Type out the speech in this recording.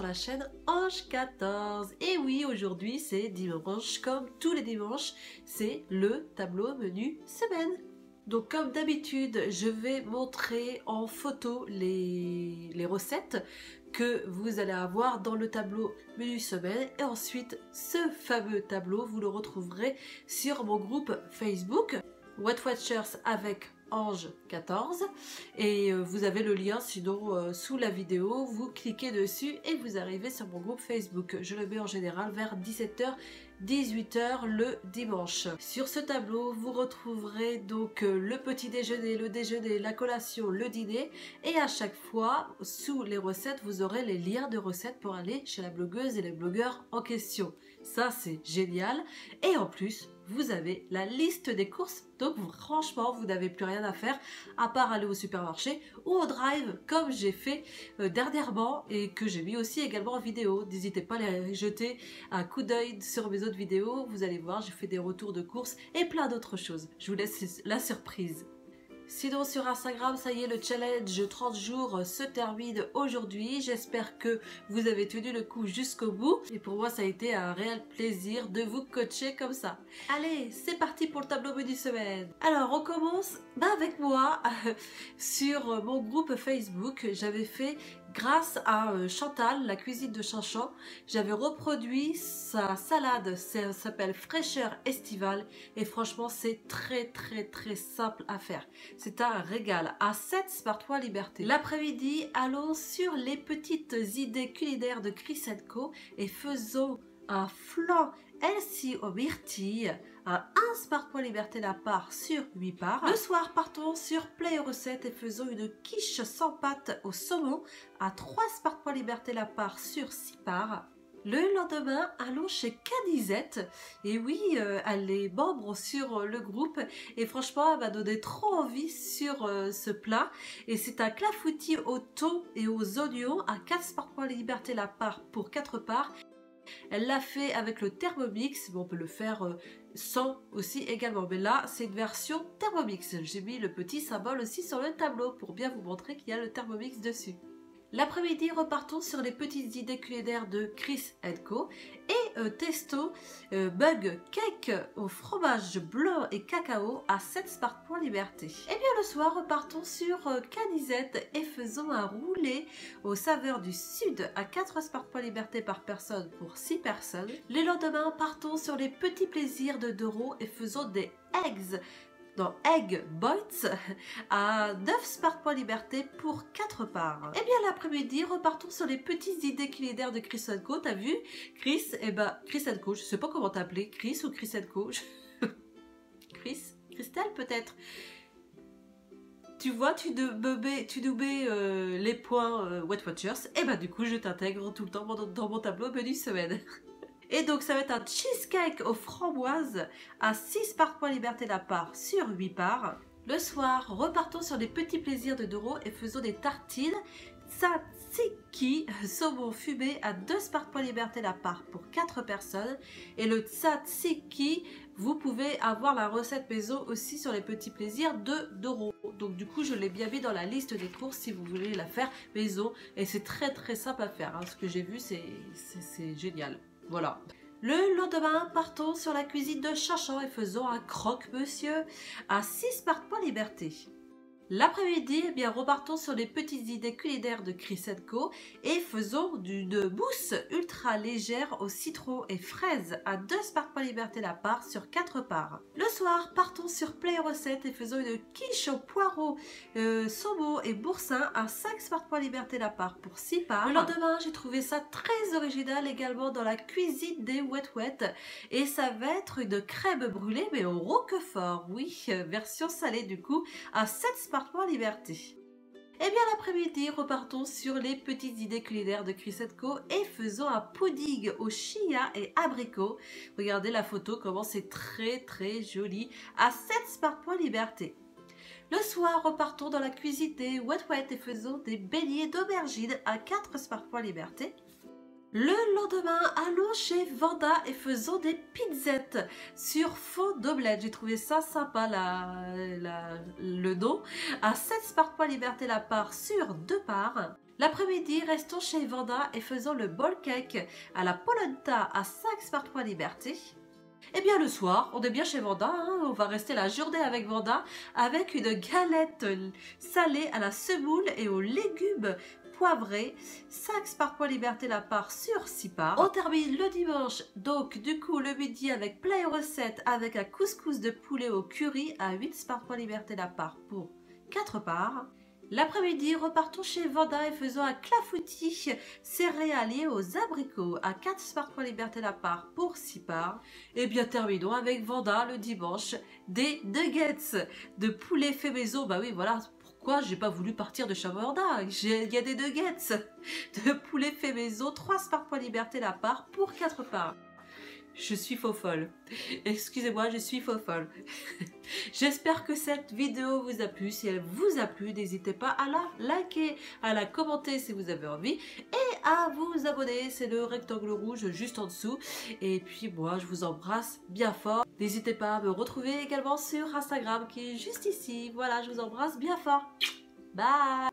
sur la chaîne Ange 14. Et oui, aujourd'hui c'est dimanche, comme tous les dimanches, c'est le tableau menu semaine. Donc comme d'habitude, je vais montrer en photo les recettes que vous allez avoir dans le tableau menu semaine. Et ensuite, ce fameux tableau, vous le retrouverez sur mon groupe Facebook What Watchers avec Ange 14 et vous avez le lien sinon sous la vidéo, vous cliquez dessus et vous arrivez sur mon groupe Facebook. Je le mets en général vers 17h 18h le dimanche. Sur ce tableau vous retrouverez donc le petit déjeuner, la collation, le dîner, et à chaque fois sous les recettes vous aurez les liens de recettes pour aller chez la blogueuse et les blogueurs en question. Ça c'est génial, et en plus vous avez la liste des courses, donc franchement vous n'avez plus rien à faire à part aller au supermarché ou au drive comme j'ai fait dernièrement et que j'ai mis aussi également en vidéo. N'hésitez pas à aller jeter un coup d'œil sur mes autres vidéos, vous allez voir, j'ai fait des retours de courses et plein d'autres choses. Je vous laisse la surprise. Sinon sur Instagram, ça y est, le challenge 30 jours se termine aujourd'hui. J'espère que vous avez tenu le coup jusqu'au bout. Et pour moi, ça a été un réel plaisir de vous coacher comme ça. Allez, c'est parti pour le tableau menu semaine. Alors, on commence avec moi sur mon groupe Facebook. J'avais fait, grâce à Chantal, la cuisine de Chanchan, j'avais reproduit sa salade. Ça s'appelle fraîcheur estivale. Et franchement, c'est très simple à faire. C'est un régal à 7 Spartois Liberté. L'après-midi, allons sur les petites idées culinaires de Chris & Co et faisons un flan healthy aux myrtilles à 1 Spartois Liberté la part sur 8 parts. Le soir, partons sur Play Recettes et faisons une quiche sans pâte au saumon à 3 Spartois Liberté la part sur 6 parts. Le lendemain, allons chez Cadizette, et oui, elle est membre sur le groupe, et franchement, elle m'a donné trop envie sur ce plat, et c'est un clafoutis au thon et aux oignons à 4 Spartois Liberté la part pour 4 parts. Elle l'a fait avec le Thermomix, mais on peut le faire sans aussi également, mais là, c'est une version Thermomix. J'ai mis le petit symbole aussi sur le tableau pour bien vous montrer qu'il y a le Thermomix dessus. L'après-midi, repartons sur les petites idées culinaires de Chris & Co et testons Bug Cake au fromage blanc et cacao à 7 Spartois Liberté. Et bien le soir, repartons sur Cadizette et faisons un roulé aux saveurs du sud à 4 Spartois Liberté par personne pour 6 personnes. Le lendemain, partons sur les petits plaisirs de Doro et faisons des eggs dans Egg Bites à 9 Spartois Liberté pour 4 parts. Et bien l'après-midi, repartons sur les petites idées culinaires de Chris & Co. T'as vu Chris, Chris & Co, je sais pas comment t'appeler, Chris ou Chris & Co. Christelle peut-être. Tu vois, tu nous mets les points What Watchers, et du coup je t'intègre tout le temps dans mon tableau menu semaine. Et donc ça va être un cheesecake aux framboises à 6 Spartois Liberté la part sur 8 parts. Le soir, repartons sur les petits plaisirs de Doro et faisons des tartines tzatziki saumon fumé à 2 Spartois Liberté la part pour 4 personnes. Et le tzatziki, vous pouvez avoir la recette maison aussi sur les petits plaisirs de Doro. Donc du coup, je l'ai bien mis dans la liste des courses si vous voulez la faire maison. Et c'est très simple à faire, hein. Ce que j'ai vu, c'est génial. Voilà. Le lendemain, partons sur la cuisine de Chanchan et faisons un croque-monsieur à 6 Spartois Liberté. L'après-midi, eh bien, repartons sur les petites idées culinaires de Chris & Co et faisons une mousse ultra légère au citron et fraises à 2 Spartois Liberté la part sur 4 parts. Le soir, partons sur Play Recettes et faisons une quiche au poireau, saumon et boursin à 5 Spartois Liberté la part pour 6 parts. Le lendemain, j'ai trouvé ça très original également dans la cuisine des Wet et ça va être une crème brûlée mais au roquefort, oui, version salée du coup, à 7 Spartois Liberté. Et bien l'après-midi, repartons sur les petites idées culinaires de Chris & Co et faisons un pudding au chia et abricot. Regardez la photo, comment c'est très joli, à 7 Spartois Liberté. Le soir, repartons dans la cuisine des Wet et faisons des beignets d'aubergine à 4 Spartois Liberté. Le lendemain, allons chez Vanda et faisons des pizzettes sur fond d'omelette. J'ai trouvé ça sympa, le nom. À 7 Spark Liberté la part sur 2 parts. L'après-midi, restons chez Vanda et faisons le ball cake à la polenta à 5 Spark Liberté. Et bien le soir, on est bien chez Vanda, hein, on va rester la journée avec Vanda avec une galette salée à la semoule et aux légumes poivrés, 5 Spark Liberté la part sur 6 parts. On termine le dimanche, donc du coup le midi avec plein recette avec un couscous de poulet au curry à 8 Spark Liberté la part pour 4 parts. L'après-midi, repartons chez Vanda et faisons un clafoutis céréalier aux abricots à 4 Spark Liberté la part pour 6 parts. Et bien terminons avec Vanda le dimanche des nuggets de poulet fait maison. Bah oui, voilà pourquoi j'ai pas voulu partir de chez Vanda. Il y a des nuggets de poulet fait maison, 3 Spark Liberté la part pour 4 parts. Je suis faux folle. Excusez-moi, je suis faux folle. J'espère que cette vidéo vous a plu. Si elle vous a plu, n'hésitez pas à la liker, à la commenter si vous avez envie et à vous abonner. C'est le rectangle rouge juste en dessous. Et puis moi, je vous embrasse bien fort. N'hésitez pas à me retrouver également sur Instagram qui est juste ici. Voilà, je vous embrasse bien fort. Bye!